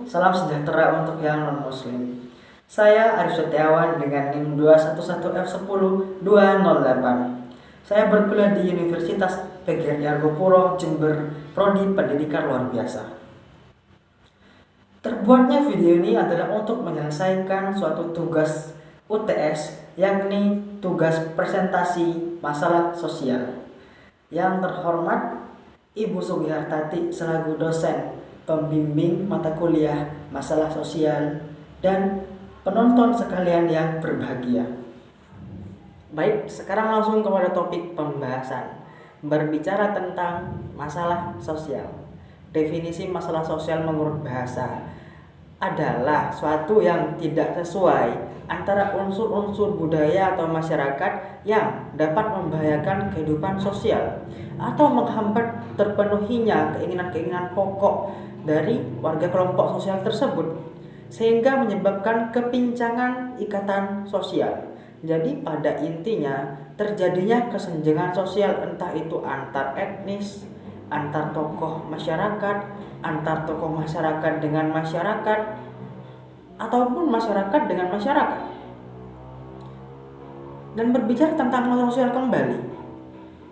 salam sejahtera untuk yang non-muslim. Saya Arif Setiawan dengan NIM 211F10-208. Saya berkuliah di Universitas PGRI Argopuro, Jember, Prodi Pendidikan Luar Biasa. Terbuatnya video ini adalah untuk menyelesaikan suatu tugas UTS, yakni tugas presentasi masalah sosial. Yang terhormat Ibu Sugihartati selaku dosen pembimbing mata kuliah masalah sosial dan penonton sekalian yang berbahagia. Baik, sekarang langsung kepada topik pembahasan. Berbicara tentang masalah sosial. Definisi masalah sosial menurut bahasa adalah suatu yang tidak sesuai antara unsur-unsur budaya atau masyarakat yang dapat membahayakan kehidupan sosial atau menghambat terpenuhinya keinginan-keinginan pokok dari warga kelompok sosial tersebut, sehingga menyebabkan kepincangan ikatan sosial. Jadi pada intinya terjadinya kesenjangan sosial, entah itu antar etnis, antar tokoh masyarakat, antar tokoh masyarakat dengan masyarakat, ataupun masyarakat dengan masyarakat. Dan berbicara tentang masalah sosial kembali,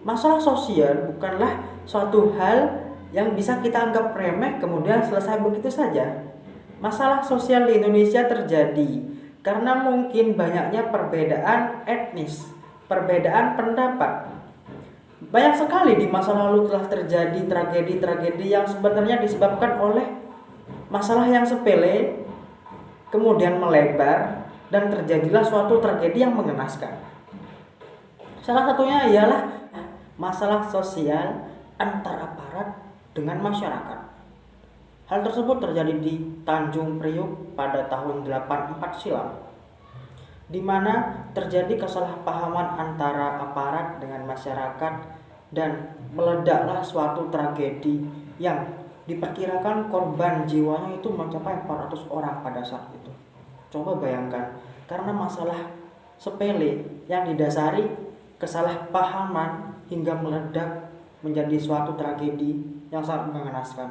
masalah sosial bukanlah suatu hal yang bisa kita anggap remeh kemudian selesai begitu saja. Masalah sosial di Indonesia terjadi karena mungkin banyaknya perbedaan etnis, perbedaan pendapat. Banyak sekali di masa lalu telah terjadi tragedi-tragedi yang sebenarnya disebabkan oleh masalah yang sepele, kemudian melebar dan terjadilah suatu tragedi yang mengenaskan. Salah satunya ialah masalah sosial antar aparat dengan masyarakat. Hal tersebut terjadi di Tanjung Priuk pada tahun 84 silam, di mana terjadi kesalahpahaman antara aparat dengan masyarakat dan meledaklah suatu tragedi yang diperkirakan korban jiwanya itu mencapai 400 orang pada saat itu. Coba bayangkan, karena masalah sepele yang didasari kesalahpahaman hingga meledak menjadi suatu tragedi yang sangat mengenaskan.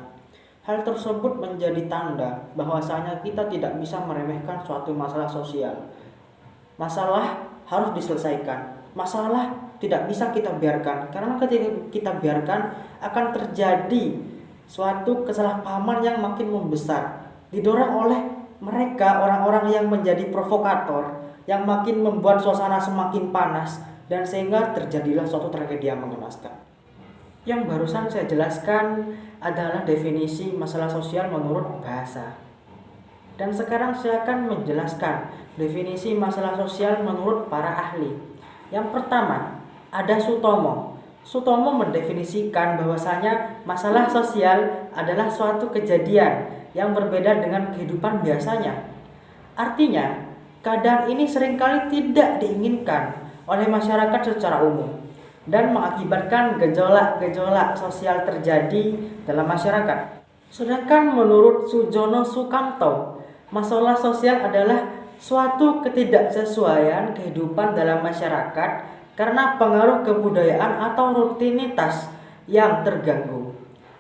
Hal tersebut menjadi tanda bahwasanya kita tidak bisa meremehkan suatu masalah sosial. Masalah harus diselesaikan. Masalah tidak bisa kita biarkan, karena ketika kita biarkan akan terjadi suatu kesalahpahaman yang makin membesar, didorong oleh mereka orang-orang yang menjadi provokator, yang makin membuat suasana semakin panas, dan sehingga terjadilah suatu tragedi yang mengenaskan. Yang barusan saya jelaskan adalah definisi masalah sosial menurut bahasa. Dan sekarang saya akan menjelaskan definisi masalah sosial menurut para ahli. Yang pertama, ada Sutomo. Sutomo mendefinisikan bahwasanya masalah sosial adalah suatu kejadian yang berbeda dengan kehidupan biasanya. Artinya, keadaan ini seringkali tidak diinginkan oleh masyarakat secara umum dan mengakibatkan gejolak-gejolak sosial terjadi dalam masyarakat. Sedangkan menurut Sujono Sukamto, masalah sosial adalah suatu ketidaksesuaian kehidupan dalam masyarakat karena pengaruh kebudayaan atau rutinitas yang terganggu.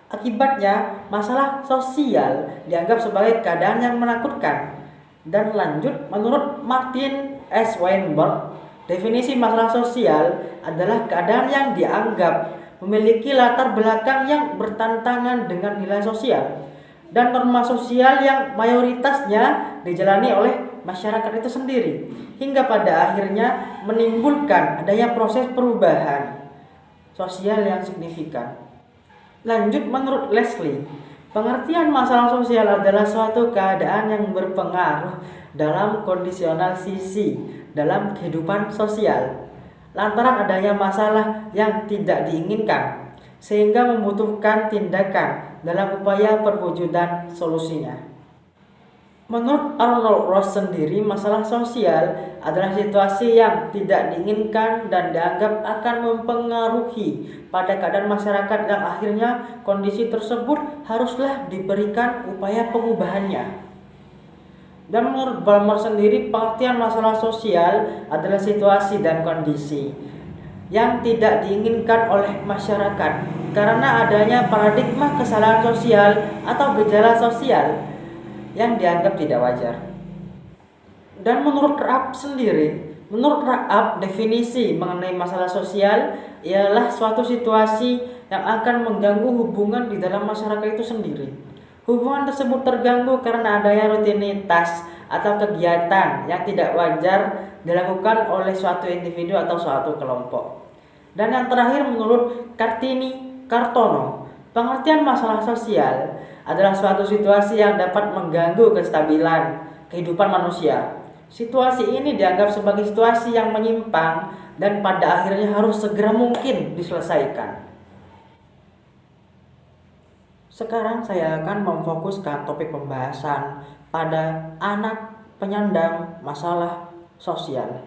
Akibatnya, masalah sosial dianggap sebagai keadaan yang menakutkan. Dan lanjut, menurut Martin S. Weinberg, definisi masalah sosial adalah keadaan yang dianggap memiliki latar belakang yang bertentangan dengan nilai sosial dan norma sosial yang mayoritasnya dijalani oleh masyarakat itu sendiri, hingga pada akhirnya menimbulkan adanya proses perubahan sosial yang signifikan. Lanjut, menurut Leslie, pengertian masalah sosial adalah suatu keadaan yang berpengaruh dalam kondisional sisi dalam kehidupan sosial lantaran adanya masalah yang tidak diinginkan, sehingga membutuhkan tindakan dalam upaya perwujudan solusinya. Menurut Arnold Ross sendiri, masalah sosial adalah situasi yang tidak diinginkan dan dianggap akan mempengaruhi pada keadaan masyarakat yang akhirnya kondisi tersebut haruslah diberikan upaya pengubahannya. Dan menurut Balmer sendiri, pengertian masalah sosial adalah situasi dan kondisi yang tidak diinginkan oleh masyarakat karena adanya paradigma kesalahan sosial atau gejala sosial yang dianggap tidak wajar. Dan menurut Raab definisi mengenai masalah sosial ialah suatu situasi yang akan mengganggu hubungan di dalam masyarakat itu sendiri. Hubungan tersebut terganggu karena adanya rutinitas atau kegiatan yang tidak wajar dilakukan oleh suatu individu atau suatu kelompok. Dan yang terakhir menurut Kartini Kartono, pengertian masalah sosial adalah suatu situasi yang dapat mengganggu kestabilan kehidupan manusia. Situasi ini dianggap sebagai situasi yang menyimpang dan pada akhirnya harus segera mungkin diselesaikan. Sekarang saya akan memfokuskan topik pembahasan pada anak penyandang masalah sosial.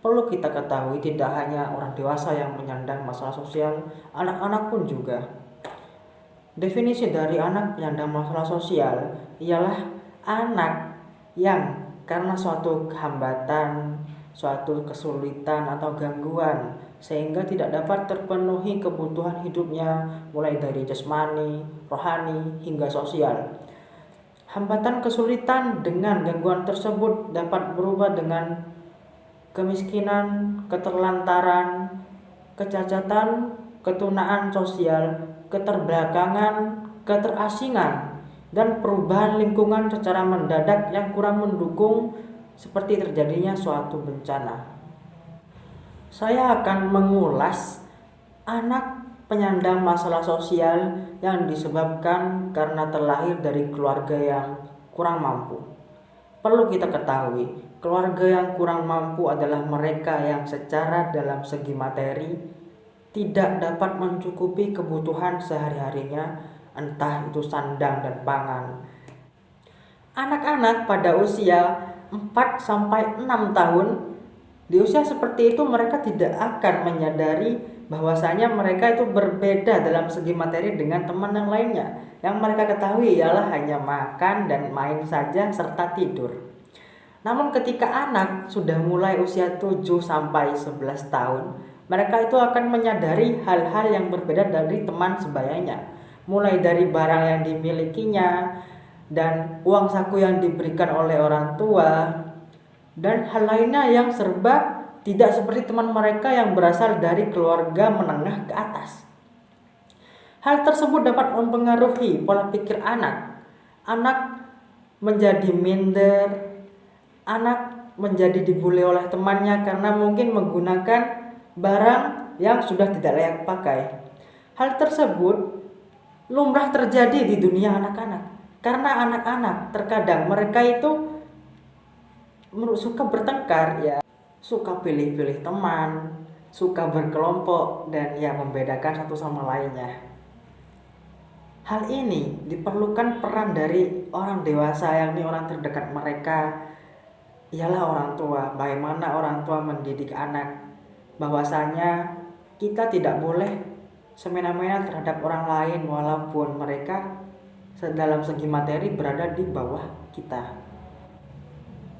Perlu kita ketahui tidak hanya orang dewasa yang menyandang masalah sosial, anak-anak pun juga. Definisi dari anak penyandang masalah sosial ialah anak yang karena suatu hambatan, suatu kesulitan atau gangguan sehingga tidak dapat terpenuhi kebutuhan hidupnya mulai dari jasmani, rohani, hingga sosial. Hambatan kesulitan dengan gangguan tersebut dapat berubah dengan kemiskinan, keterlantaran, kecacatan, ketunaan sosial, keterbelakangan, keterasingan, dan perubahan lingkungan secara mendadak yang kurang mendukung seperti terjadinya suatu bencana. Saya akan mengulas anak penyandang masalah sosial yang disebabkan karena terlahir dari keluarga yang kurang mampu. Perlu kita ketahui, keluarga yang kurang mampu adalah mereka yang secara dalam segi materi tidak dapat mencukupi kebutuhan sehari-harinya, entah itu sandang dan pangan. Anak-anak pada usia 4-6 tahun, di usia seperti itu mereka tidak akan menyadari bahwasanya mereka itu berbeda dalam segi materi dengan teman yang lainnya. Yang mereka ketahui ialah hanya makan dan main saja serta tidur. Namun ketika anak sudah mulai usia 7-11 tahun, mereka itu akan menyadari hal-hal yang berbeda dari teman sebayanya. Mulai dari barang yang dimilikinya dan uang saku yang diberikan oleh orang tua, dan hal lainnya yang serba tidak seperti teman mereka yang berasal dari keluarga menengah ke atas. Hal tersebut dapat mempengaruhi pola pikir anak. Anak menjadi minder, anak menjadi dibully oleh temannya karena mungkin menggunakan barang yang sudah tidak layak pakai. Hal tersebut lumrah terjadi di dunia anak-anak. Karena anak-anak terkadang mereka itu suka bertengkar, ya, suka pilih-pilih teman, suka berkelompok, dan ya membedakan satu sama lainnya. Hal ini diperlukan peran dari orang dewasa, yakni orang terdekat mereka, ialah orang tua. Bagaimana orang tua mendidik anak bahwasanya kita tidak boleh semena-mena terhadap orang lain walaupun mereka dalam segi materi berada di bawah kita.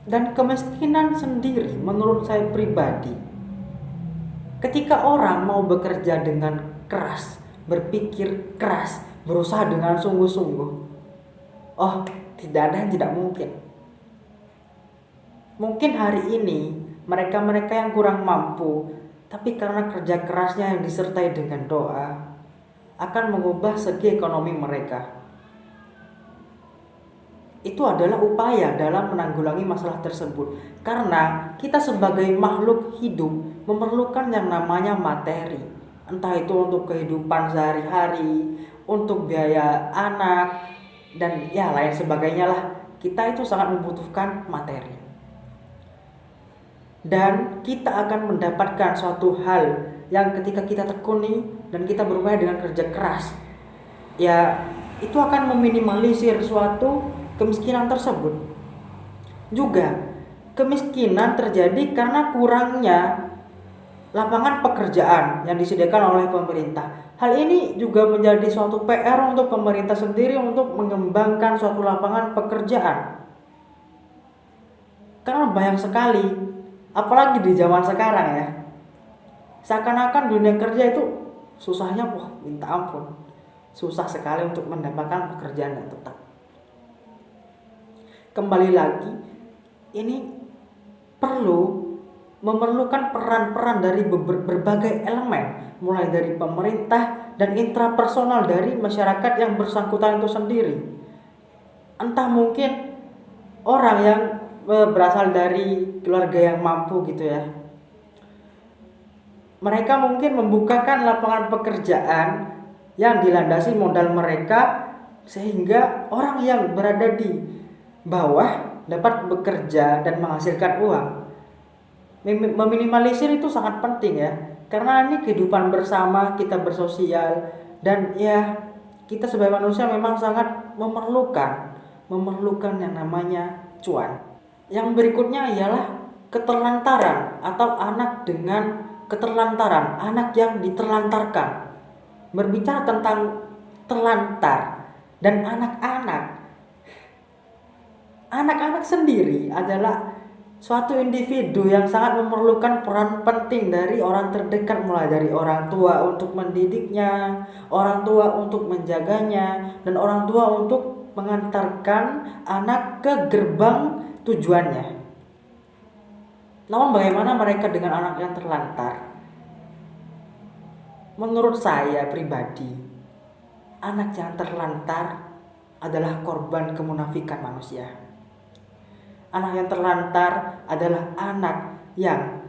Dan kemiskinan sendiri menurut saya pribadi, ketika orang mau bekerja dengan keras, berpikir keras, berusaha dengan sungguh-sungguh, tidak ada yang tidak mungkin. Mungkin hari ini mereka-mereka yang kurang mampu, tapi karena kerja kerasnya yang disertai dengan doa, akan mengubah segi ekonomi mereka. Itu adalah upaya dalam menanggulangi masalah tersebut. Karena kita sebagai makhluk hidup memerlukan yang namanya materi. Entah itu untuk kehidupan sehari-hari, untuk biaya anak, dan ya lain sebagainya lah. Kita itu sangat membutuhkan materi. Dan kita akan mendapatkan suatu hal yang ketika kita tekuni dan kita berupaya dengan kerja keras, ya itu akan meminimalisir suatu kemiskinan tersebut. Juga kemiskinan terjadi karena kurangnya lapangan pekerjaan yang disediakan oleh pemerintah. Hal ini juga menjadi suatu PR untuk pemerintah sendiri untuk mengembangkan suatu lapangan pekerjaan. Karena banyak sekali, apalagi di zaman sekarang ya, seakan-akan dunia kerja itu susahnya minta ampun. Susah sekali untuk mendapatkan pekerjaan yang tetap. kembali lagi, ini memerlukan peran-peran dari berbagai elemen, mulai dari pemerintah dan intrapersonal dari masyarakat yang bersangkutan itu sendiri. Entah mungkin orang yang berasal dari keluarga yang mampu gitu ya, mereka mungkin membukakan lapangan pekerjaan yang dilandasi modal mereka, sehingga orang yang berada di bawah dapat bekerja dan menghasilkan uang. Meminimalisir itu sangat penting ya, karena ini kehidupan bersama, kita bersosial, dan ya kita sebagai manusia memang sangat memerlukan yang namanya cuan. Yang berikutnya ialah keterlantaran atau anak dengan keterlantaran, anak yang diterlantarkan. Berbicara tentang terlantar dan anak-anak sendiri adalah suatu individu yang sangat memerlukan peran penting dari orang terdekat, mulai dari orang tua untuk mendidiknya, orang tua untuk menjaganya, dan orang tua untuk mengantarkan anak ke gerbang tujuannya. Namun bagaimana mereka dengan anak yang terlantar? Menurut saya pribadi, anak yang terlantar adalah korban kemunafikan manusia. Anak yang terlantar adalah anak yang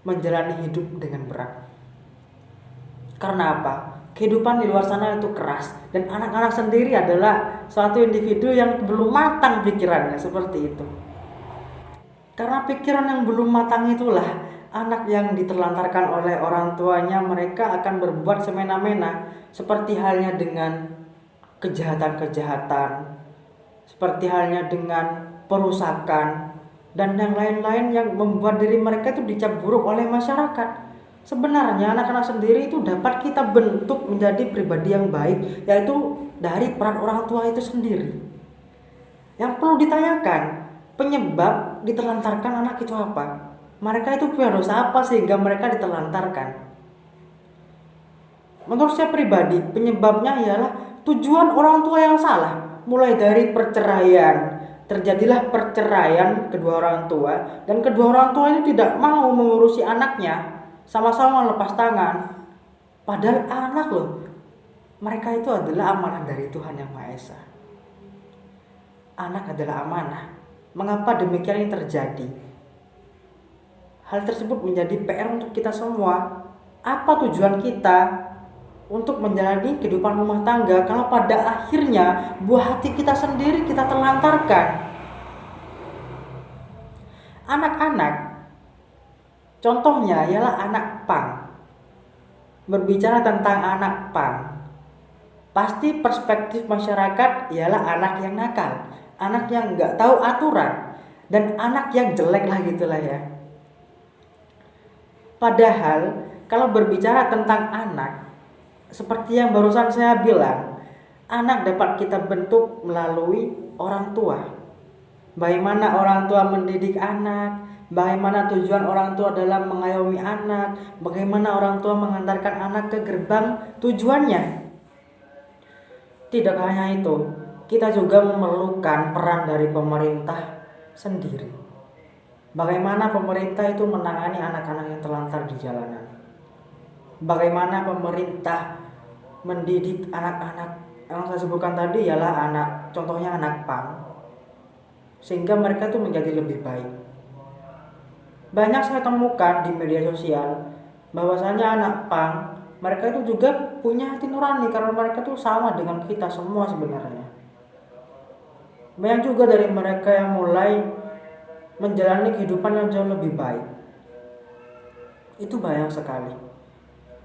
menjalani hidup dengan berat. Karena apa? Kehidupan di luar sana itu keras, dan anak-anak sendiri adalah suatu individu yang belum matang pikirannya, seperti itu. Karena pikiran yang belum matang itulah anak yang diterlantarkan oleh orang tuanya, mereka akan berbuat semena-mena, seperti halnya dengan kejahatan-kejahatan, seperti halnya dengan perusakan, dan yang lain-lain yang membuat diri mereka itu dicap buruk oleh masyarakat. Sebenarnya anak-anak sendiri itu dapat kita bentuk menjadi pribadi yang baik, yaitu dari peran orang tua itu sendiri. Yang perlu ditanyakan, penyebab diterlantarkan anak itu apa? Mereka itu punya dosa apa sehingga mereka diterlantarkan? Menurut saya pribadi, penyebabnya ialah tujuan orang tua yang salah. Mulai dari perceraian, terjadilah perceraian kedua orang tua, dan kedua orang tua ini tidak mau mengurusi anaknya, sama-sama lepas tangan. Padahal anak loh, mereka itu adalah amanah dari Tuhan Yang Maha Esa. Anak adalah amanah. Mengapa demikian ini terjadi? Hal tersebut menjadi PR untuk kita semua. Apa tujuan kita untuk menjalani kehidupan rumah tangga kalau pada akhirnya buah hati kita sendiri kita terlantarkan? Anak-anak, contohnya ialah anak pang. Berbicara tentang anak pang, pasti perspektif masyarakat ialah anak yang nakal, anak yang nggak tahu aturan, dan anak yang jelek lah gitulah ya. Padahal kalau berbicara tentang anak, seperti yang barusan saya bilang, anak dapat kita bentuk melalui orang tua. Bagaimana orang tua mendidik anak, bagaimana tujuan orang tua dalam mengayomi anak, bagaimana orang tua mengantarkan anak ke gerbang tujuannya. Tidak hanya itu, kita juga memerlukan peran dari pemerintah sendiri. Bagaimana pemerintah itu menangani anak-anak yang terlantar di jalanan? Bagaimana pemerintah mendidik anak-anak yang saya sebutkan tadi ialah contohnya anak pang, sehingga mereka itu menjadi lebih baik. Banyak saya temukan di media sosial bahwasanya anak pang, mereka itu juga punya hati nurani karena mereka itu sama dengan kita semua sebenarnya. Banyak juga dari mereka yang mulai menjalani kehidupan yang jauh lebih baik. Itu banyak sekali.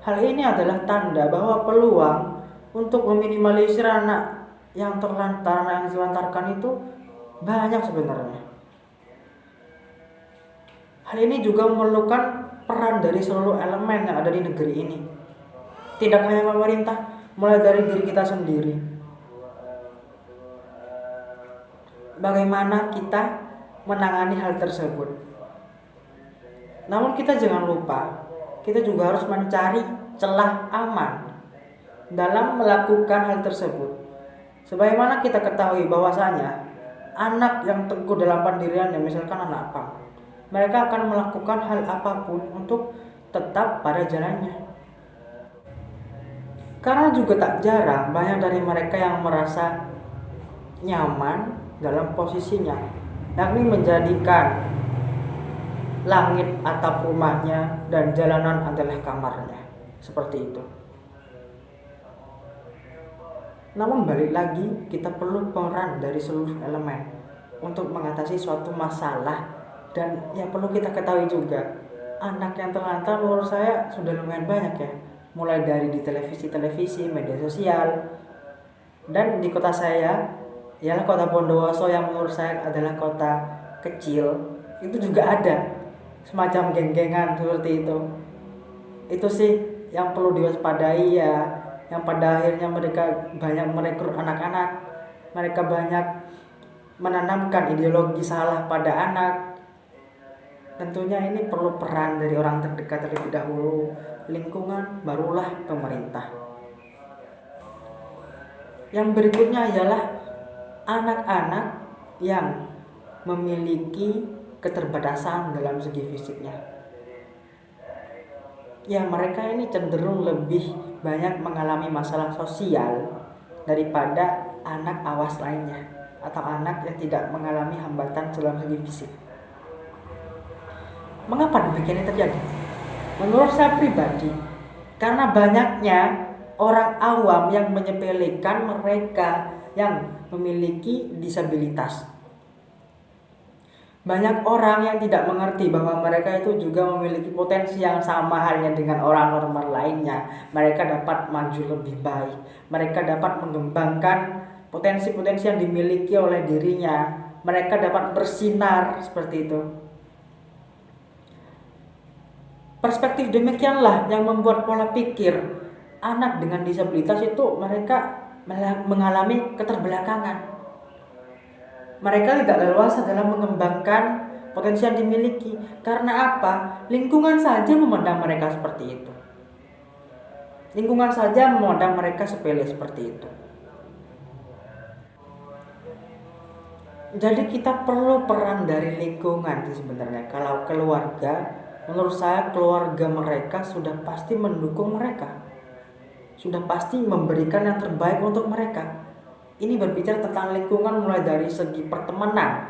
Hal ini adalah tanda bahwa peluang untuk meminimalisir anak yang terlantarkan itu banyak sebenarnya. Hal ini juga memerlukan peran dari seluruh elemen yang ada di negeri ini. Tidak hanya pemerintah, mulai dari diri kita sendiri. Bagaimana kita menangani hal tersebut? Namun kita jangan lupa, kita juga harus mencari celah aman dalam melakukan hal tersebut. Sebagaimana kita ketahui bahwasanya anak yang teguh dalam pendiriannya, misalkan anak pang, mereka akan melakukan hal apapun untuk tetap pada jalannya. Karena juga tak jarang banyak dari mereka yang merasa nyaman dalam posisinya, yakni menjadikan langit atap rumahnya dan jalanan adalah kamarnya, seperti itu. Namun balik lagi, kita perlu peran dari seluruh elemen untuk mengatasi suatu masalah. Dan yang perlu kita ketahui juga, anak yang terlantar menurut saya sudah lumayan banyak ya. Mulai dari di televisi, media sosial. Dan di kota saya, ialah kota Bondowoso yang menurut saya adalah kota kecil, itu juga ada semacam geng-gengan seperti itu. Itu sih yang perlu diwaspadai ya. Yang pada akhirnya mereka banyak merekrut anak-anak, mereka banyak menanamkan ideologi salah pada anak. Tentunya ini perlu peran dari orang terdekat terlebih dahulu, lingkungan, barulah pemerintah. Yang berikutnya ialah anak-anak yang memiliki keterbatasan dalam segi fisiknya. Ya, mereka ini cenderung lebih banyak mengalami masalah sosial daripada anak awas lainnya atau anak yang tidak mengalami hambatan dalam segi fisik. Mengapa demikian terjadi? Menurut saya pribadi, karena banyaknya orang awam yang menyepelekan mereka yang memiliki disabilitas. Banyak orang yang tidak mengerti bahwa mereka itu juga memiliki potensi yang sama halnya dengan orang normal lainnya. Mereka dapat maju lebih baik. Mereka dapat mengembangkan potensi-potensi yang dimiliki oleh dirinya. Mereka dapat bersinar seperti itu. Perspektif demikianlah yang membuat pola pikir anak dengan disabilitas itu mereka mengalami keterbelakangan. Mereka tidak leluasa dalam mengembangkan potensi yang dimiliki. Karena apa? Lingkungan saja memandang mereka seperti itu. Lingkungan saja memandang mereka sepele seperti itu. Jadi kita perlu peran dari lingkungan sebenarnya. Kalau keluarga, menurut saya keluarga mereka sudah pasti mendukung mereka. Sudah pasti memberikan yang terbaik untuk mereka. Ini berbicara tentang lingkungan mulai dari segi pertemanan.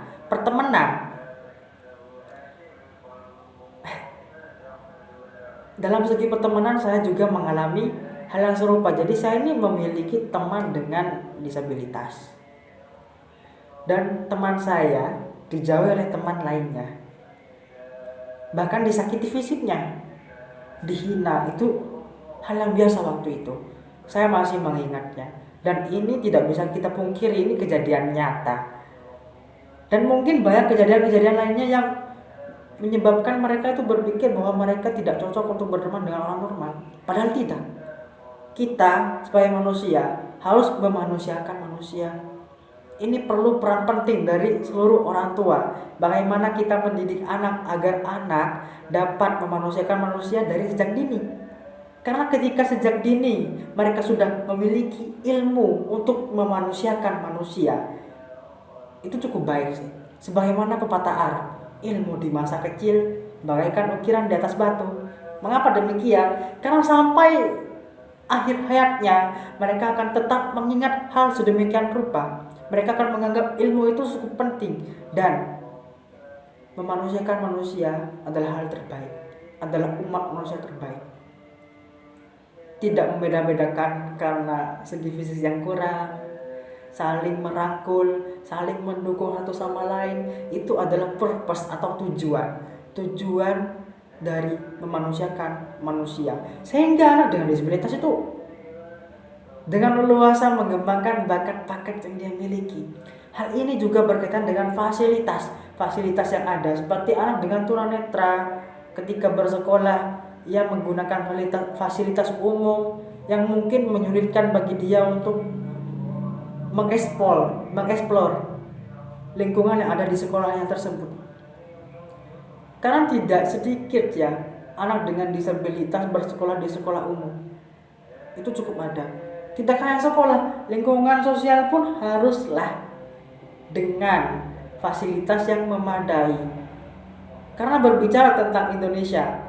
Dalam segi pertemanan saya juga mengalami hal yang serupa. Jadi saya ini memiliki teman dengan disabilitas. Dan teman saya dijauhi oleh teman lainnya. Bahkan disakiti fisiknya. Dihina, itu hal yang biasa waktu itu. Saya masih mengingatnya. Dan ini tidak bisa kita pungkiri, ini kejadian nyata. Dan mungkin banyak kejadian-kejadian lainnya yang menyebabkan mereka itu berpikir bahwa mereka tidak cocok untuk berteman dengan orang normal. Padahal tidak. Kita sebagai manusia harus memanusiakan manusia. Ini perlu peran penting dari seluruh orang tua. Bagaimana kita mendidik anak agar anak dapat memanusiakan manusia dari sejak dini. Karena ketika sejak dini mereka sudah memiliki ilmu untuk memanusiakan manusia, itu cukup baik sih. Sebagaimana pepatah Arab, ilmu di masa kecil bagaikan ukiran di atas batu. Mengapa demikian? Karena sampai akhir hayatnya mereka akan tetap mengingat hal sedemikian rupa. Mereka akan menganggap ilmu itu cukup penting. Dan memanusiakan manusia adalah hal terbaik, adalah umat manusia terbaik. Tidak membeda-bedakan karena segi fisik yang kurang, saling merangkul, saling mendukung satu sama lain. Itu adalah purpose atau tujuan dari memanusiakan manusia. Sehingga anak dengan disabilitas itu dengan leluasa mengembangkan bakat-bakat yang dia miliki. Hal ini juga berkaitan dengan fasilitas yang ada, seperti anak dengan tunanetra ketika bersekolah ia menggunakan fasilitas umum yang mungkin menyulitkan bagi dia untuk mengeksplor lingkungan yang ada di sekolahnya tersebut. Karena tidak sedikit ya anak dengan disabilitas bersekolah di sekolah umum. Itu cukup ada. Tidak hanya sekolah, lingkungan sosial pun haruslah dengan fasilitas yang memadai. Karena berbicara tentang Indonesia,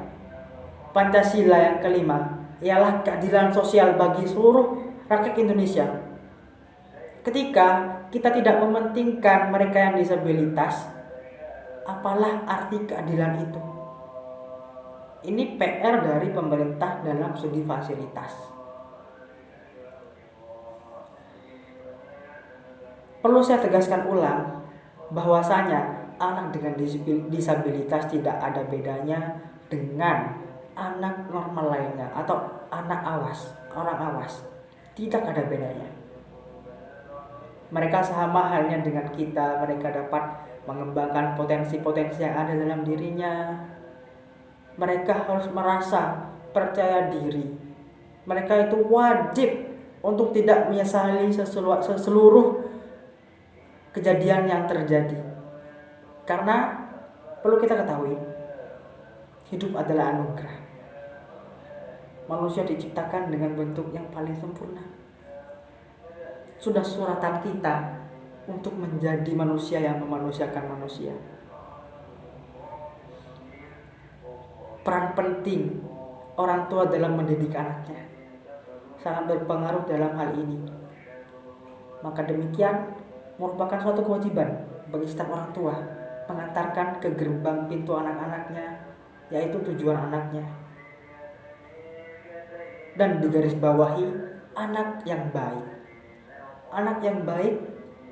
Pancasila yang kelima ialah keadilan sosial bagi seluruh rakyat Indonesia. Ketika kita tidak mementingkan mereka yang disabilitas, apalah arti keadilan itu? Ini PR dari pemerintah dalam segi fasilitas. Perlu saya tegaskan ulang bahwasanya anak dengan disabilitas tidak ada bedanya dengan anak normal lainnya atau anak awas, orang awas. Tidak ada bedanya. Mereka sama halnya dengan kita, mereka dapat mengembangkan potensi-potensi yang ada dalam dirinya. Mereka harus merasa percaya diri. Mereka itu wajib untuk tidak menyesali seluruh kejadian yang terjadi. Karena perlu kita ketahui, hidup adalah anugerah. Manusia diciptakan dengan bentuk yang paling sempurna. Sudah suratan kita untuk menjadi manusia yang memanusiakan manusia. Peran penting orang tua dalam mendidik anaknya sangat berpengaruh dalam hal ini. Maka demikian merupakan suatu kewajiban bagi setiap orang tua mengantarkan ke gerbang pintu anak-anaknya, yaitu tujuan anaknya. Dan digarisbawahi anak yang baik. Anak yang baik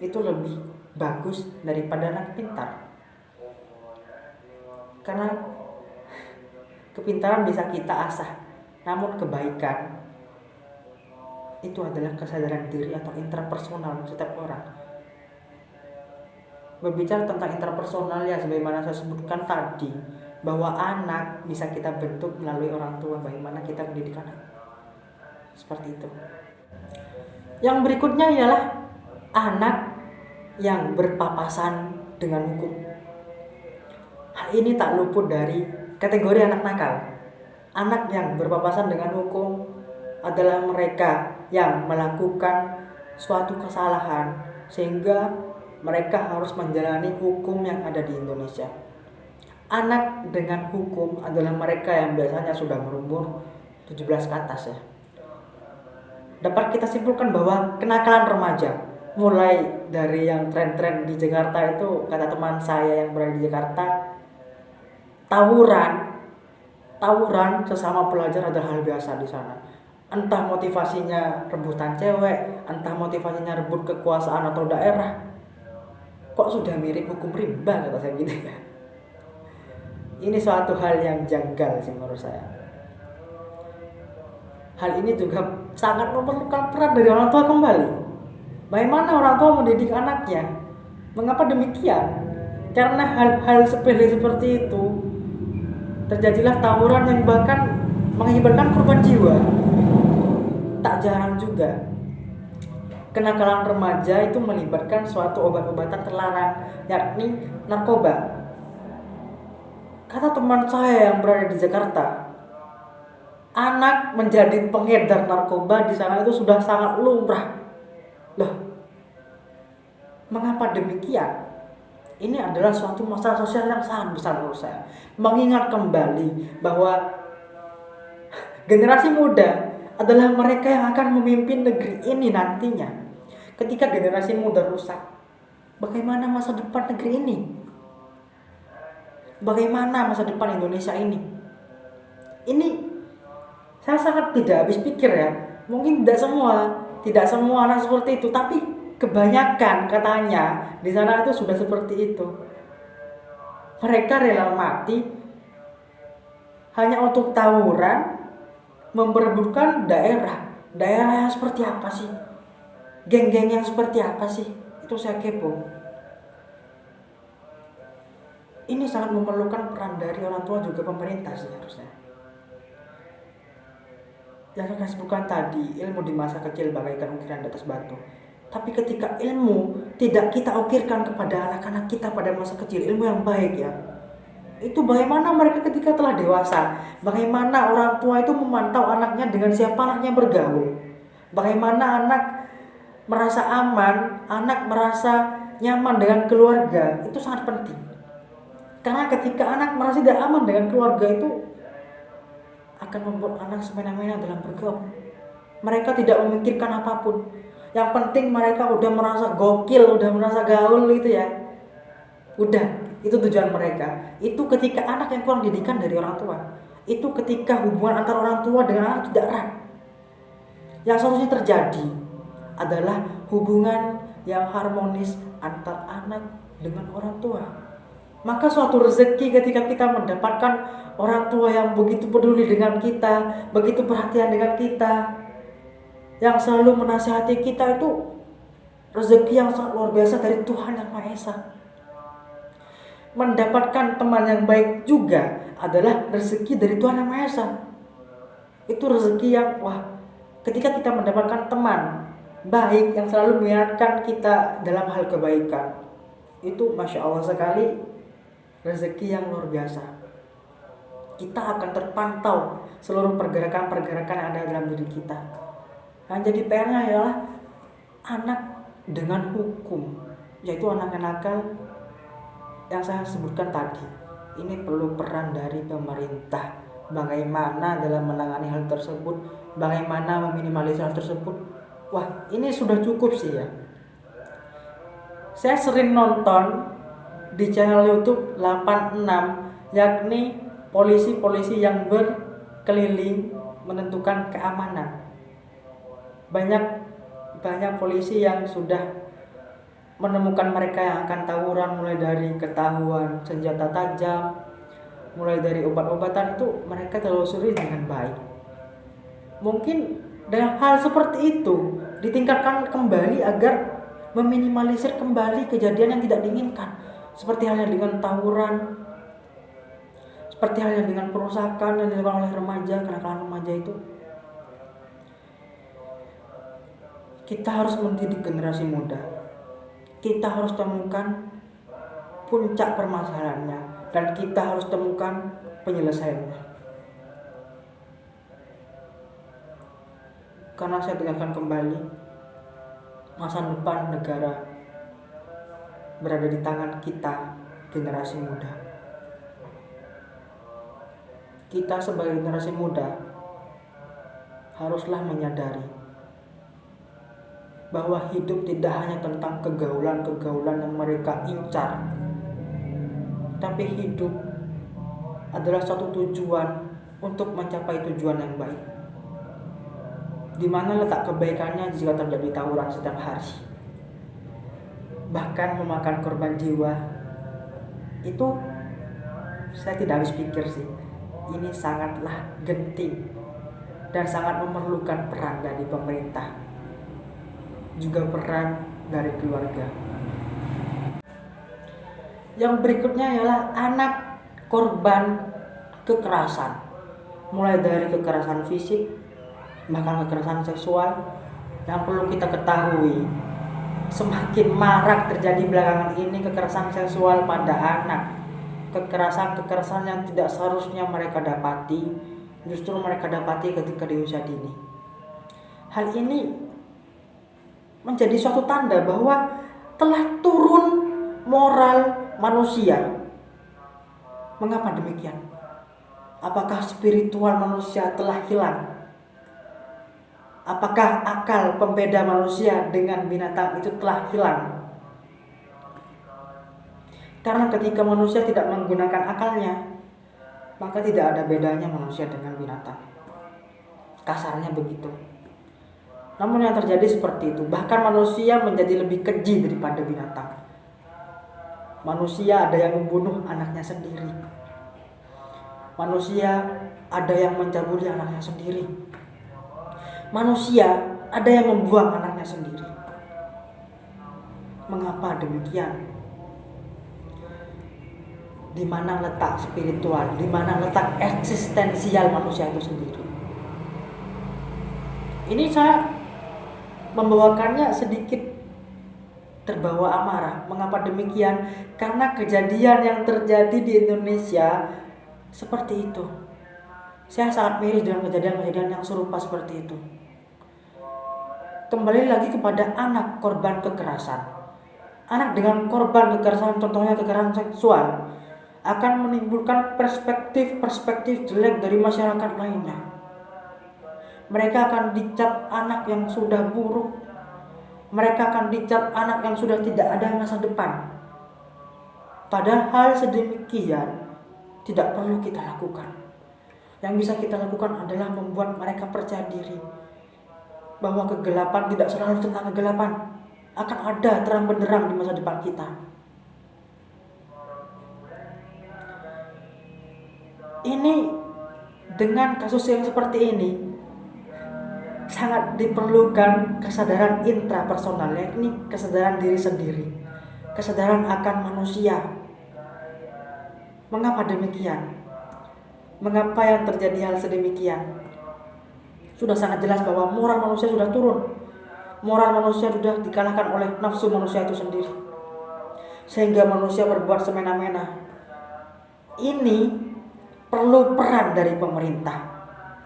itu lebih bagus daripada anak pintar. Karena kepintaran bisa kita asah, namun kebaikan itu adalah kesadaran diri atau intrapersonal setiap orang. Berbicara tentang intrapersonal ya, sebagaimana saya sebutkan tadi, bahwa anak bisa kita bentuk melalui orang tua, bagaimana kita mendidik anak. Seperti itu. Yang berikutnya ialah anak yang berpapasan dengan hukum. Hal ini tak luput dari kategori anak nakal. Anak yang berpapasan dengan hukum adalah mereka yang melakukan suatu kesalahan sehingga mereka harus menjalani hukum yang ada di Indonesia. Anak dengan hukum adalah mereka yang biasanya sudah berumur 17 ke atas ya. Dapat kita simpulkan bahwa kenakalan remaja, mulai dari yang tren-tren di Jakarta itu, kata teman saya yang berada di Jakarta, tawuran sesama pelajar adalah hal biasa di sana. Entah motivasinya rebutan cewek, entah motivasinya rebut kekuasaan atau daerah. Kok sudah mirip hukum rimba, kata saya gitu ya. Ini suatu hal yang janggal sih menurut saya. Hal ini juga sangat memerlukan peran dari orang tua kembali. Bagaimana orang tua mendidik anaknya? Mengapa demikian? Karena hal-hal sepele seperti itu terjadilah tawuran yang bahkan mengakibatkan korban jiwa. Tak jarang juga kenakalan remaja itu melibatkan suatu obat-obatan terlarang, yakni narkoba. Kata teman saya yang berada di Jakarta, anak menjadi pengedar narkoba di sana itu sudah sangat lumrah. Loh, mengapa demikian? Ini adalah suatu masalah sosial yang sangat besar menurut saya. Mengingat kembali bahwa generasi muda adalah mereka yang akan memimpin negeri ini nantinya. Ketika generasi muda rusak, bagaimana masa depan negeri ini? Bagaimana masa depan Indonesia ini? Ini saya sangat tidak habis pikir ya. Mungkin tidak semua anak seperti itu, tapi kebanyakan katanya di sana itu sudah seperti itu. Mereka rela mati hanya untuk tawuran, memperebutkan daerah. Daerah yang seperti apa sih? Geng-geng yang seperti apa sih? Itu saya kepo. Ini sangat memerlukan peran dari orang tua juga pemerintah sih harusnya. Yang saya sebutkan tadi, ilmu di masa kecil bagaikan ukiran di atas batu. Tapi ketika ilmu tidak kita ukirkan kepada anak-anak kita pada masa kecil, ilmu yang baik ya, itu bagaimana mereka ketika telah dewasa, bagaimana orang tua itu memantau anaknya dengan siapa anaknya bergaul, bagaimana anak merasa aman, anak merasa nyaman dengan keluarga itu sangat penting. Karena ketika anak merasa tidak aman dengan keluarga itu akan membuat anak semena-mena dalam bergaul. Mereka tidak memikirkan apapun. Yang penting mereka udah merasa gokil, udah merasa gaul gitu ya. Udah, itu tujuan mereka. Itu ketika anak yang kurang didikan dari orang tua. Itu ketika hubungan antara orang tua dengan anak tidak erat. Yang seharusnya terjadi adalah hubungan yang harmonis antar anak dengan orang tua. Maka suatu rezeki ketika kita mendapatkan orang tua yang begitu peduli dengan kita, begitu perhatian dengan kita, yang selalu menasihati kita, itu rezeki yang sangat luar biasa dari Tuhan Yang Maha Esa. Mendapatkan teman yang baik juga adalah rezeki dari Tuhan Yang Maha Esa. Itu rezeki yang ketika kita mendapatkan teman baik yang selalu mengingatkan kita dalam hal kebaikan, itu Masya Allah sekali, rezeki yang luar biasa. Kita akan terpantau seluruh pergerakan-pergerakan yang ada dalam diri kita. Yang jadi PR-nya adalah anak dengan hukum, yaitu anak nakal yang saya sebutkan tadi. Ini perlu peran dari pemerintah. Bagaimana dalam menangani hal tersebut, bagaimana meminimalisir hal tersebut. Ini sudah cukup sih ya. Saya sering nonton di channel YouTube 86, yakni polisi-polisi yang berkeliling menentukan keamanan. Banyak polisi yang sudah menemukan mereka yang akan tawuran, mulai dari ketahuan senjata tajam, mulai dari obat-obatan, itu mereka telusuri dengan baik. Mungkin dengan hal seperti itu ditingkatkan kembali agar meminimalisir kembali kejadian yang tidak diinginkan, seperti halnya dengan tawuran, seperti halnya dengan perusakan yang dilakukan oleh remaja, kenakalan remaja itu. Kita harus mendidik generasi muda. Kita harus temukan puncak permasalahannya dan kita harus temukan penyelesaiannya. Karena saya tegaskan kembali, masa depan negara berada di tangan kita, generasi muda. Kita sebagai generasi muda haruslah menyadari bahwa hidup tidak hanya tentang kegaulan-kegaulan yang mereka incar, tapi hidup adalah suatu tujuan untuk mencapai tujuan yang baik. Di mana letak kebaikannya jika terjadi tawuran setiap hari, bahkan memakan korban jiwa? Itu saya tidak habis pikir sih. Ini sangatlah genting dan sangat memerlukan peran dari pemerintah, juga peran dari keluarga. Yang berikutnya ialah anak korban kekerasan, mulai dari kekerasan fisik, bahkan kekerasan seksual. Yang perlu kita ketahui, semakin marak terjadi belakangan ini kekerasan seksual pada anak. Kekerasan yang tidak seharusnya mereka dapati, justru mereka dapati ketika di usia dini. Hal ini menjadi suatu tanda bahwa telah turun moral manusia. Mengapa demikian? Apakah spiritual manusia telah hilang? Apakah akal pembeda manusia dengan binatang itu telah hilang? Karena ketika manusia tidak menggunakan akalnya, maka tidak ada bedanya manusia dengan binatang. Kasarnya begitu. Namun yang terjadi seperti itu. Bahkan manusia menjadi lebih keji daripada binatang. Manusia ada yang membunuh anaknya sendiri. Manusia ada yang mencabuli anaknya sendiri. Manusia ada yang membuang anaknya sendiri. Mengapa demikian? Di mana letak spiritual, di mana letak eksistensial manusia itu sendiri? Ini saya membawakannya sedikit terbawa amarah. Mengapa demikian? Karena kejadian yang terjadi di Indonesia seperti itu. Saya sangat miris dengan kejadian-kejadian yang serupa seperti itu. Kembali lagi kepada anak korban kekerasan. Anak dengan korban kekerasan, contohnya kekerasan seksual, akan menimbulkan perspektif jelek dari masyarakat lainnya. Mereka akan dicap anak yang sudah buruk. Mereka akan dicap anak yang sudah tidak ada masa depan. Padahal hal sedemikian tidak perlu kita lakukan. Yang bisa kita lakukan adalah membuat mereka percaya diri bahwa kegelapan tidak selalu tentang kegelapan. Akan ada terang benderang di masa depan kita. Ini dengan kasus yang seperti ini sangat diperlukan kesadaran intrapersonal, yakni kesadaran diri sendiri, kesadaran akan manusia. Mengapa demikian? Mengapa yang terjadi hal sedemikian? Sudah sangat jelas bahwa moral manusia sudah turun. Moral manusia sudah dikalahkan oleh nafsu manusia itu sendiri, sehingga manusia berbuat semena-mena. Ini perlu peran dari pemerintah,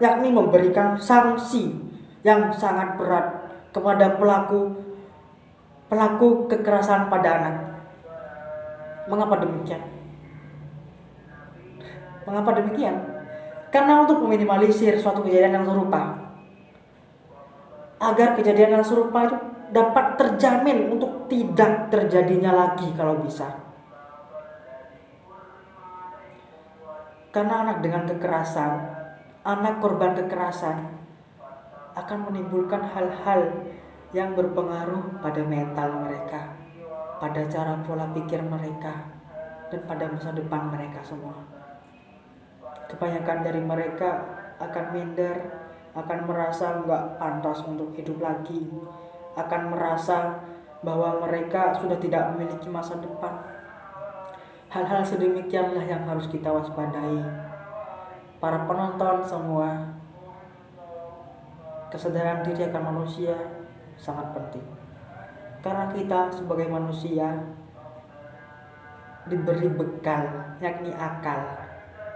yakni memberikan sanksi yang sangat berat kepada pelaku kekerasan pada anak. Mengapa demikian? Mengapa demikian? Karena untuk meminimalisir suatu kejadian yang serupa, agar kejadian yang serupa itu dapat terjamin untuk tidak terjadinya lagi kalau bisa. Karena anak dengan kekerasan, anak korban kekerasan akan menimbulkan hal-hal yang berpengaruh pada mental mereka, pada cara pola pikir mereka, dan pada masa depan mereka semua. Kebanyakan dari mereka akan minder, akan merasa nggak pantas untuk hidup lagi, akan merasa bahwa mereka sudah tidak memiliki masa depan. Hal-hal sedemikianlah yang harus kita waspadai. Para penonton semua, kesadaran diri akan manusia sangat penting. Karena kita sebagai manusia diberi bekal, yakni akal,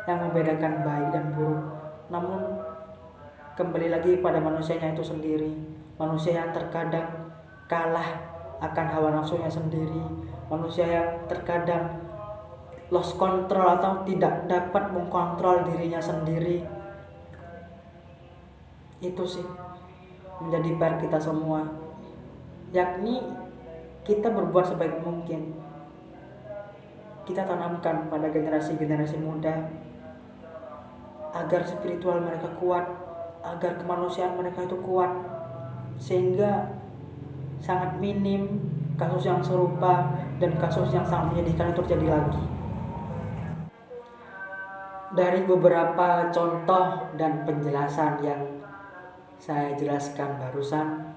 yang membedakan baik dan buruk. Namun kembali lagi pada manusianya itu sendiri. Manusia yang terkadang kalah akan hawa nafsunya sendiri. Manusia yang terkadang lost control atau tidak dapat mengkontrol dirinya sendiri. Itu sih menjadi PR kita semua, yakni kita berbuat sebaik mungkin. Kita tanamkan pada generasi-generasi muda agar spiritual mereka kuat, agar kemanusiaan mereka itu kuat, sehingga sangat minim kasus yang serupa dan kasus yang sangat menyedihkan itu terjadi lagi. Dari beberapa contoh dan penjelasan yang saya jelaskan barusan,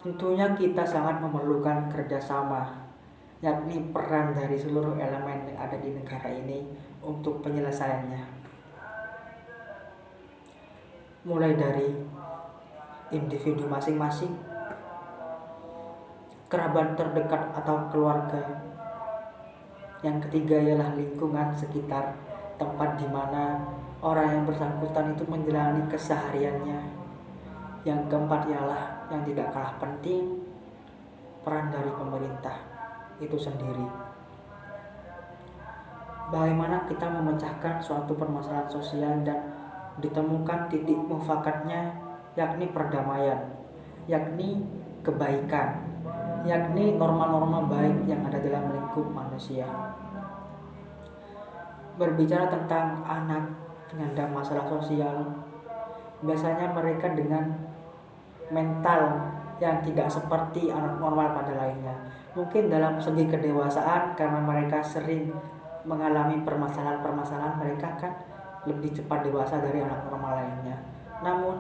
tentunya kita sangat memerlukan kerjasama, yakni peran dari seluruh elemen yang ada di negara ini untuk penyelesaiannya. Mulai dari individu masing-masing, kerabat terdekat atau keluarga. Yang ketiga ialah lingkungan sekitar, tempat di mana orang yang bersangkutan itu menjalani kesehariannya. Yang keempat ialah yang tidak kalah penting, peran dari pemerintah itu sendiri. Bagaimana kita memecahkan suatu permasalahan sosial dan ditemukan titik mufakatnya, yakni perdamaian, yakni kebaikan, yakni norma-norma baik yang ada dalam lingkup manusia. Berbicara tentang anak penyandang masalah sosial, biasanya mereka dengan mental yang tidak seperti anak normal pada lainnya. Mungkin dalam segi kedewasaan, karena mereka sering mengalami permasalahan-permasalahan, mereka kan lebih cepat dewasa dari anak normal lainnya. Namun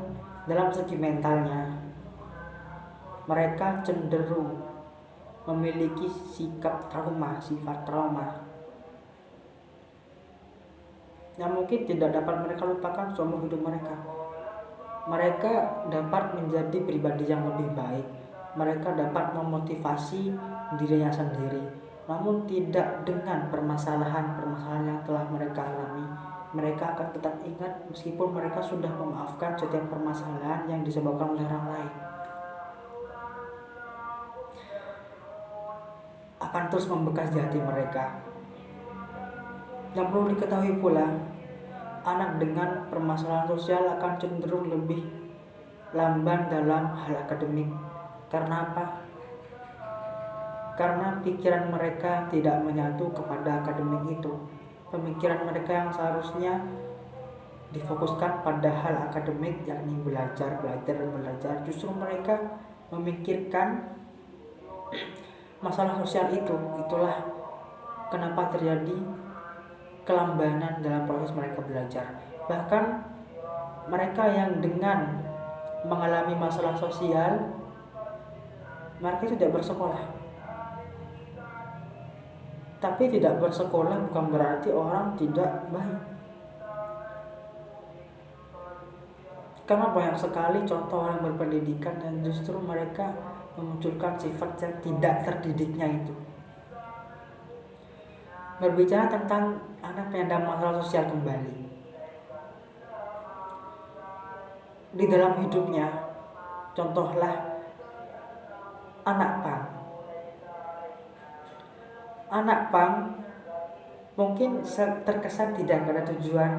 dalam segi mentalnya, mereka cenderung memiliki sifat trauma yang mungkin tidak dapat mereka lupakan seumur hidup mereka. Mereka dapat menjadi pribadi yang lebih baik. Mereka dapat memotivasi dirinya sendiri, namun tidak dengan permasalahan-permasalahan yang telah mereka alami. Mereka akan tetap ingat meskipun mereka sudah memaafkan setiap permasalahan yang disebabkan oleh orang lain. akan terus membekas di hati mereka. Dan perlu diketahui pula, anak dengan permasalahan sosial akan cenderung lebih lamban dalam hal akademik. Karena apa? Karena pikiran mereka tidak menyatu kepada akademik itu. Pemikiran mereka yang seharusnya difokuskan pada hal akademik, yakni belajar, justru mereka memikirkan masalah sosial itu. Itulah kenapa terjadi kelambanan dalam proses mereka belajar. Bahkan mereka yang dengan mengalami masalah sosial, mereka tidak bersekolah. Tapi tidak bersekolah bukan berarti orang tidak baik. Karena banyak sekali contoh orang berpendidikan dan justru mereka memunculkan sifat yang tidak terdidiknya itu. Berbicara tentang anak penyandang masalah sosial kembali, di dalam hidupnya, contohlah anak pang. Anak pang mungkin terkesan tidak ada tujuan,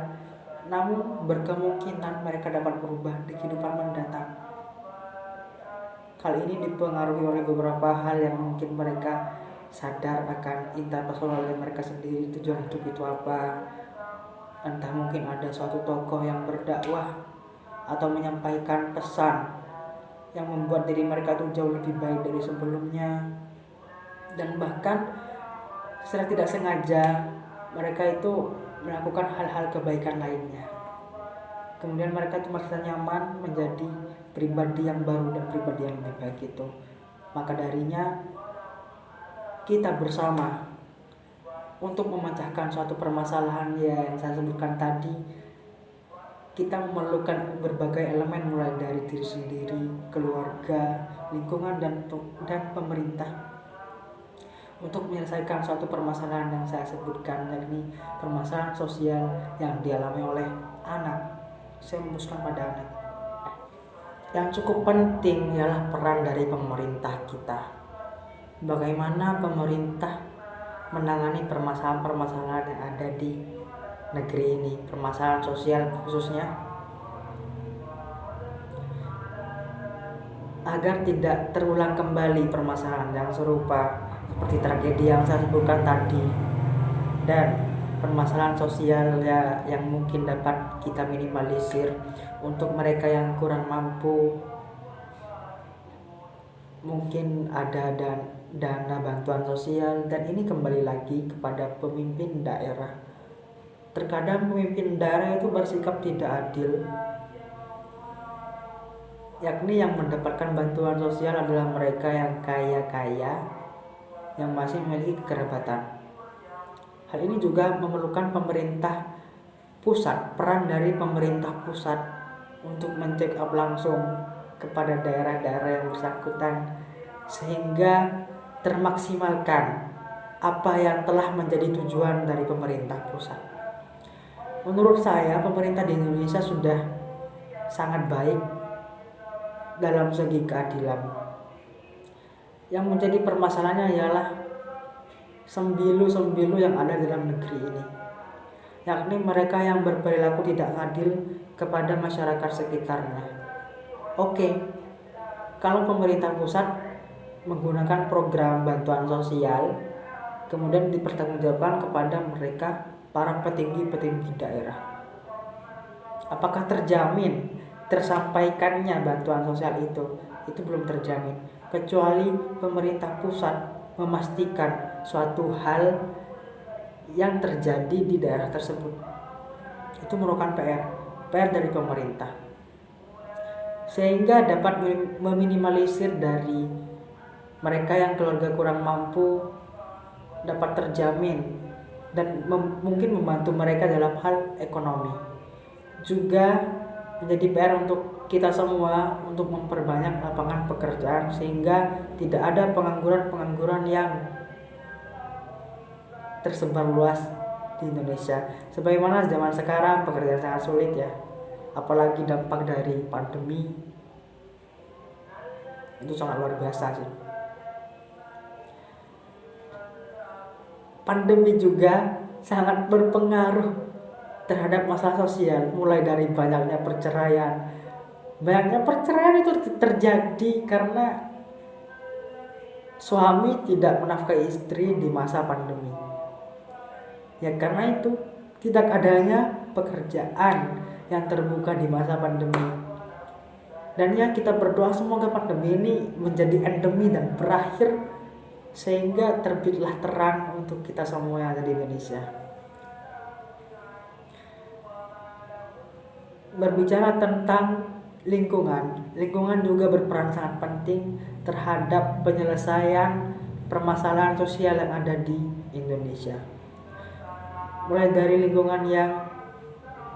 namun berkemungkinan mereka dapat berubah di kehidupan mendatang. Hal ini dipengaruhi oleh beberapa hal yang mungkin mereka sadar akan intan personal mereka sendiri, tujuan hidup itu apa. Entah mungkin ada suatu tokoh yang berdakwah atau menyampaikan pesan yang membuat diri mereka itu jauh lebih baik dari sebelumnya. Dan bahkan secara tidak sengaja mereka itu melakukan hal-hal kebaikan lainnya. Kemudian mereka itu merasa nyaman menjadi pribadi yang baru dan pribadi yang lebih baik itu. Maka darinya kita bersama untuk memecahkan suatu permasalahan yang saya sebutkan tadi. Kita memerlukan berbagai elemen, mulai dari diri sendiri, keluarga, lingkungan, dan pemerintah untuk menyelesaikan suatu permasalahan yang saya sebutkan, yakni permasalahan sosial yang dialami oleh anak. Saya memutuskan pada anak. Yang cukup penting ialah peran dari pemerintah kita. Bagaimana pemerintah menangani permasalahan-permasalahan yang ada di negeri ini, permasalahan sosial khususnya, agar tidak terulang kembali permasalahan yang serupa seperti tragedi yang saya sebutkan tadi, dan permasalahan sosial yang mungkin dapat kita minimalisir. Untuk mereka yang kurang mampu, mungkin ada dana bantuan sosial, dan ini kembali lagi kepada pemimpin daerah. Terkadang pemimpin daerah itu bersikap tidak adil, yakni yang mendapatkan bantuan sosial adalah mereka yang kaya-kaya, yang masih memiliki kekerabatan. Hal ini juga memerlukan pemerintah pusat, peran dari pemerintah pusat untuk men-check up langsung kepada daerah-daerah yang bersangkutan, sehingga termaksimalkan apa yang telah menjadi tujuan dari pemerintah pusat. Menurut saya, pemerintah di Indonesia sudah sangat baik dalam segi keadilan. Yang menjadi permasalahannya ialah sembilu-sembilu yang ada dalam negeri ini, yakni mereka yang berperilaku tidak adil kepada masyarakat sekitarnya. Oke, kalau pemerintah pusat menggunakan program bantuan sosial, kemudian dipertanggungjawabkan kepada mereka, para petinggi-petinggi daerah, apakah terjamin tersampaikannya bantuan sosial itu? Itu belum terjamin, kecuali pemerintah pusat memastikan suatu hal yang terjadi di daerah tersebut. Itu merupakan PR dari pemerintah, sehingga dapat meminimalisir dari mereka yang keluarga kurang mampu dapat terjamin, dan mungkin membantu mereka dalam hal ekonomi. Juga menjadi PR untuk kita semua untuk memperbanyak lapangan pekerjaan, sehingga tidak ada pengangguran yang tersebar luas di Indonesia. Sebagaimana zaman sekarang pekerjaan sangat sulit ya, apalagi dampak dari pandemi itu sangat luar biasa sih. pandemi juga sangat berpengaruh terhadap masalah sosial, mulai dari banyaknya perceraian. Banyaknya perceraian itu terjadi karena suami tidak menafkahi istri di masa pandemi. Ya karena itu tidak adanya pekerjaan yang terbuka di masa pandemi. Dan ya kita berdoa semoga pandemi ini menjadi endemi dan berakhir sehingga terbitlah terang untuk kita semua yang ada di Indonesia. Berbicara tentang lingkungan juga berperan sangat penting terhadap penyelesaian permasalahan sosial yang ada di Indonesia. Mulai dari lingkungan yang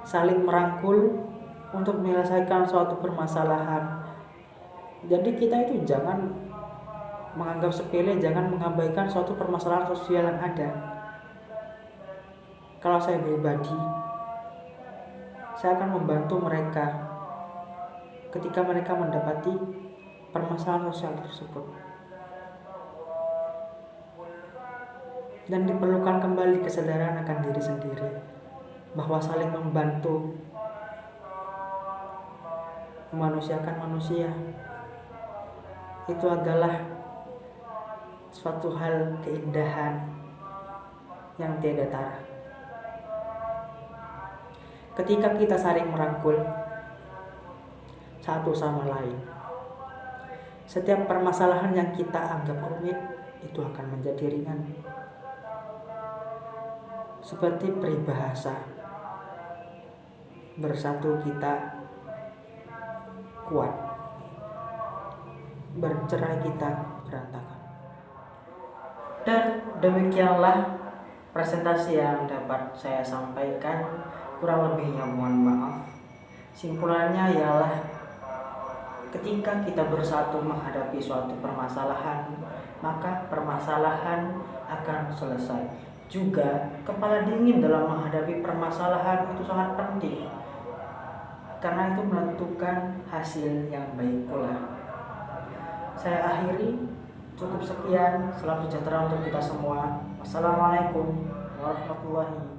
saling merangkul untuk menyelesaikan suatu permasalahan. Jadi kita itu jangan menganggap sepele, jangan mengabaikan suatu permasalahan sosial yang ada. Kalau saya pribadi, saya akan membantu mereka ketika mereka mendapati permasalahan sosial tersebut. Dan diperlukan kembali kesadaran akan diri sendiri bahwa saling membantu memanusiakan manusia itu adalah suatu hal keindahan yang tiada tara. Ketika kita saling merangkul satu sama lain, setiap permasalahan yang kita anggap rumit itu akan menjadi ringan. Seperti peribahasa, bersatu kita kuat, bercerai kita berantakan. Dan demikianlah presentasi yang dapat saya sampaikan, kurang lebihnya mohon maaf. Simpulannya ialah ketika kita bersatu menghadapi suatu permasalahan, maka permasalahan akan selesai. Juga kepala dingin dalam menghadapi permasalahan itu sangat penting, karena itu menentukan hasil yang baik pula. Saya akhiri, cukup sekian. Salam sejahtera untuk kita semua. Wassalamualaikum warahmatullahi